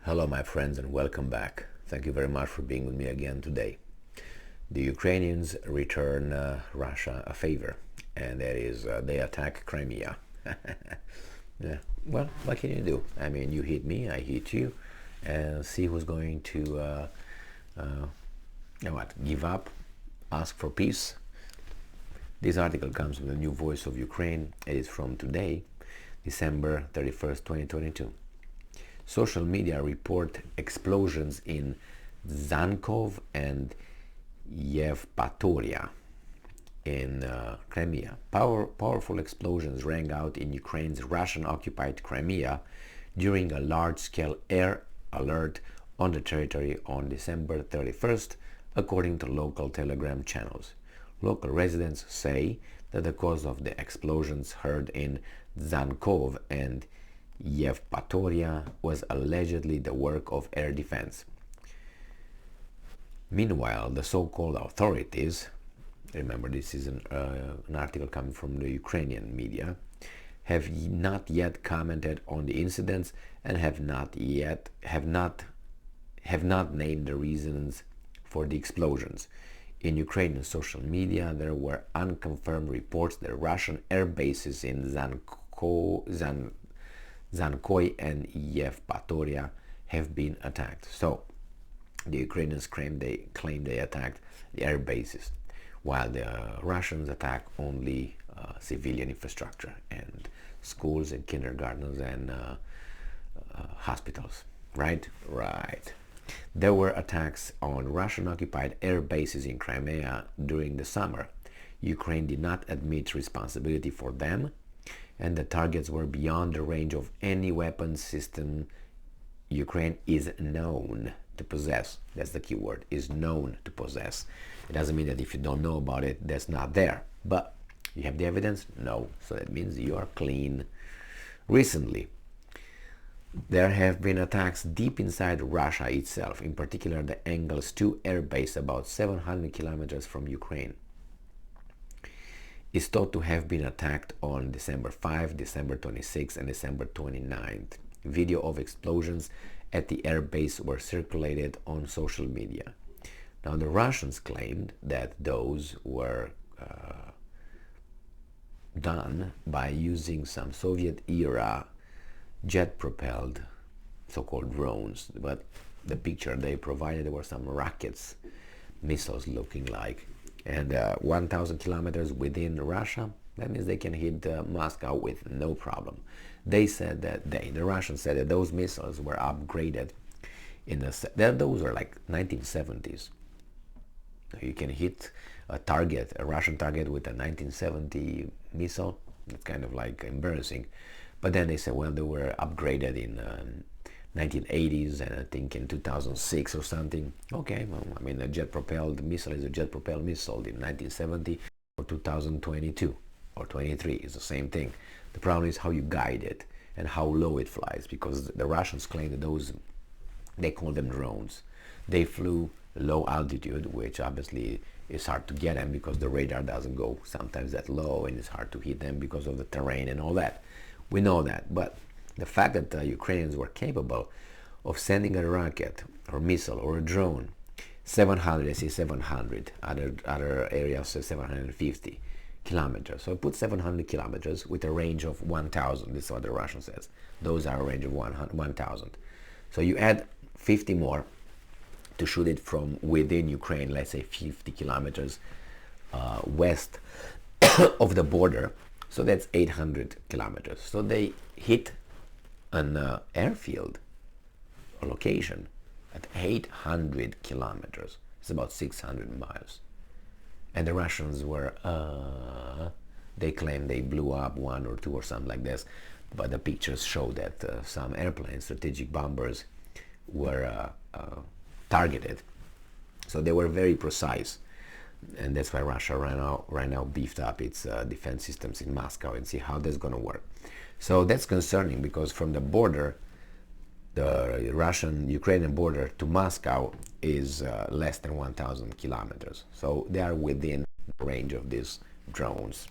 Hello, my friends, and welcome back. Thank you very much for being with me again today. The Ukrainians return Russia a favor, and that is they attack Crimea. Yeah. Well, what can you do? I mean, you hit me, I hit you, and see who's going to, give up, ask for peace. This article comes from the New Voice of Ukraine. It is from today, December 31st, 2022. Social media report explosions in Dzhankoy and Yevpatoria in Crimea. Powerful explosions rang out in Ukraine's Russian-occupied Crimea during a large-scale air alert on the territory on December 31st, according to local telegram channels. Local residents say that the cause of the explosions heard in Dzhankoy and Yevpatoria was allegedly the work of air defense. Meanwhile, the so-called authorities, remember this is an article coming from the Ukrainian media, have not yet commented on the incidents and have not named the reasons for the explosions. In Ukrainian social media, there were unconfirmed reports that Russian air bases in Dzhankoy and Yevpatoria have been attacked. So the Ukrainians claim they attacked the air bases, while the Russians attack only civilian infrastructure and schools and kindergartens and hospitals. Right? Right. There were attacks on Russian-occupied air bases in Crimea during the summer. Ukraine did not admit responsibility for them, and the targets were beyond the range of any weapon system Ukraine is known to possess. That's the key word, is known to possess. It doesn't mean that if you don't know about it, that's not there. But you have the evidence? No. So that means you are clean. Recently, there have been attacks deep inside Russia itself, in particular the Engels 2 air base about 700 kilometers from Ukraine. Is thought to have been attacked on December 5, December 26, and December 29th. Video of explosions at the air base were circulated on social media. Now, the Russians claimed that those were done by using some Soviet-era jet-propelled so-called drones, but the picture they provided, there were some rockets, missiles looking like, and 1,000 kilometers within Russia. That means they can hit Moscow with no problem. They said that the Russians said that those missiles were upgraded in those are like 1970s. You can hit a Russian target with a 1970 missile. It's kind of like embarrassing. But then they said, well, they were upgraded in 1980s and I think in 2006 or something. Okay, well, I mean, a jet-propelled missile is a jet-propelled missile in 1970 or 2022 or 23 is the same thing. The problem is how you guide it and how low it flies, because the Russians claim that those, they call them drones. They flew low altitude, which obviously is hard to get them because the radar doesn't go sometimes that low, and it's hard to hit them because of the terrain and all that. We know that, but the fact that the Ukrainians were capable of sending a rocket or missile or a drone 700, they say 700, other areas say 750 kilometers. So put 700 kilometers with a range of 1,000. This is what the Russian says. Those are a range of 1,000. So you add 50 more to shoot it from within Ukraine, let's say 50 kilometers west of the border. So that's 800 kilometers. So they hit an airfield, a location, at 800 kilometers. It's about 600 miles. And the Russians were, they claim they blew up one or two or something like this. But the pictures show that some airplanes, strategic bombers, were targeted. So they were very precise. And that's why Russia right now beefed up its defense systems in Moscow, and see how that's going to work. So that's concerning, because from the border, the Russian-Ukrainian border to Moscow is less than 1,000 kilometers. So they are within the range of these drones.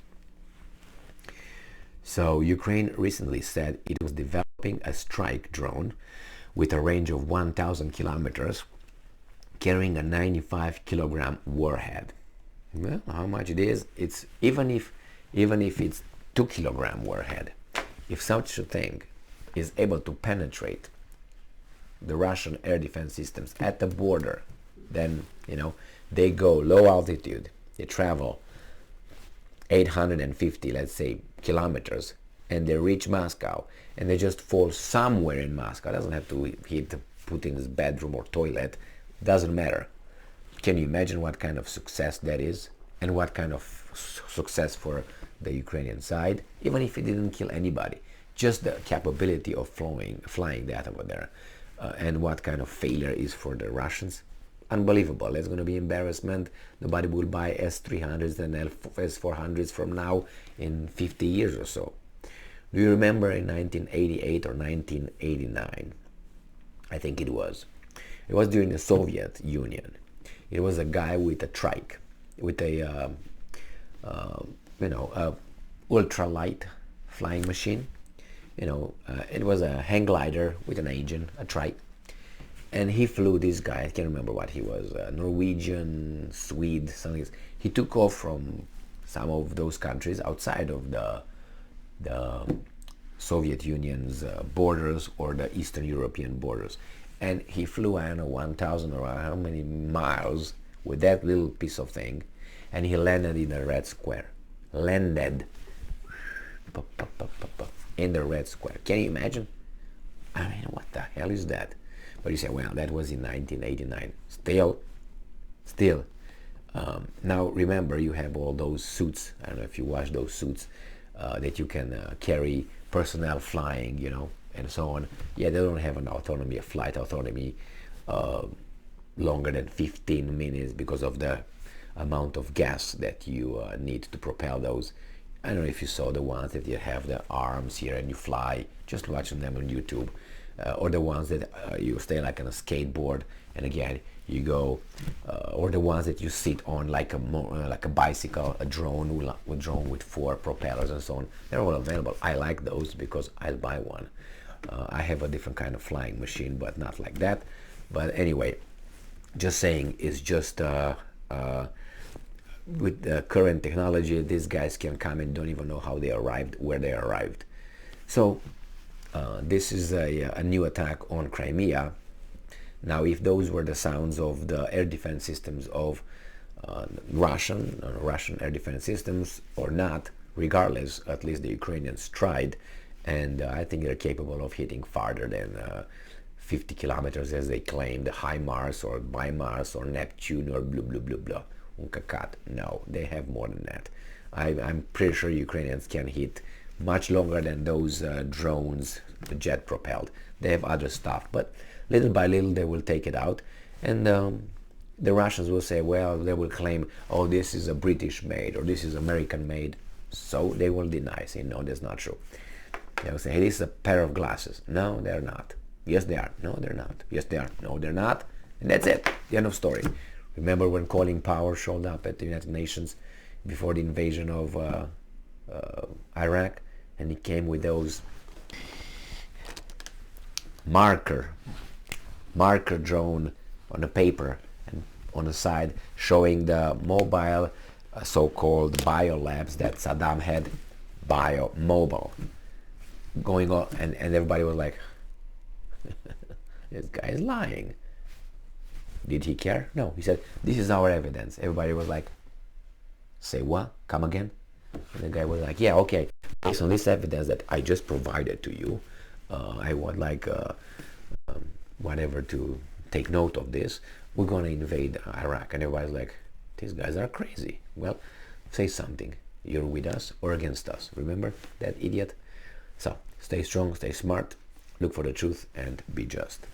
So Ukraine recently said it was developing a strike drone with a range of 1,000 kilometers, carrying a 95-kilogram warhead. Well, how much it is? It's even if it's 2-kilogram warhead, if such a thing is able to penetrate the Russian air defense systems at the border, then they go low altitude, they travel 850, let's say, kilometers, and they reach Moscow, and they just fall somewhere in Moscow. It doesn't have to hit Putin's bedroom or toilet. Doesn't matter. Can you imagine what kind of success that is, and what kind of success for the Ukrainian side? Even if it didn't kill anybody, just the capability of flying that over there, and what kind of failure is for the Russians. Unbelievable. It's going to be embarrassment. Nobody will buy S-300s and S-400s from now in 50 years or so. Do you remember in 1988 or 1989? I think it was. It was during the Soviet Union. It was a guy with a trike, with a ultralight flying machine. It was a hang glider with an engine, a trike. And he flew this guy, I can't remember what he was, Norwegian, Swede, something. He took off from some of those countries outside of the Soviet Union's borders or the Eastern European borders. And he flew, I don't know, 1,000 or how many miles with that little piece of thing. And he landed in the Red Square. Landed in the Red Square. Can you imagine? I mean, what the hell is that? But you say, well, that was in 1989. Still. Now, remember, you have all those suits. I don't know if you watch those suits that you can carry personnel flying, and so on. Yeah, they don't have a flight autonomy longer than 15 minutes because of the amount of gas that you need to propel those. I don't know if you saw the ones that you have the arms here and you fly, just watching them on YouTube. Or the ones that you stay like on a skateboard, and again you go, or the ones that you sit on like a bicycle, a drone with 4 propellers and so on. They're all available. I like those because I'll buy one. I have a different kind of flying machine, but not like that. But anyway, just saying, is just with the current technology, these guys can come and don't even know how they arrived, where they arrived. So this is a new attack on Crimea. Now, if those were the sounds of the air defense systems of Russian air defense systems or not, regardless, at least the Ukrainians tried, and I think they're capable of hitting farther than 50 kilometers, as they claim, the HIMARS or BIMARS or Neptune or blah blah blah blah. Unkakat. No, they have more than that. I'm pretty sure Ukrainians can hit much longer than those drones, jet propelled. They have other stuff, but little by little they will take it out, and the Russians will say, well, they will claim, oh, this is a British made or this is American made, so they will deny, say, no, that's not true. They will say, hey, this is a pair of glasses. No, they're not. Yes, they are. No, they're not. Yes, they are. No, they're not. And that's it. The end of story. Remember when Colin Powell showed up at the United Nations before the invasion of Iraq, and he came with those marker drone on a paper and on the side showing the mobile so-called biolabs that Saddam had, mobile, going on, and everybody was like, this guy is lying. Did he care? No. He said, this is our evidence. Everybody was like, say what? Come again? And the guy was like, yeah, okay, based on this evidence that I just provided to you, I would like whatever to take note of this. We're going to invade Iraq. And everybody's like, these guys are crazy. Well, say something. You're with us or against us. Remember that idiot? So stay strong, stay smart, look for the truth, and be just.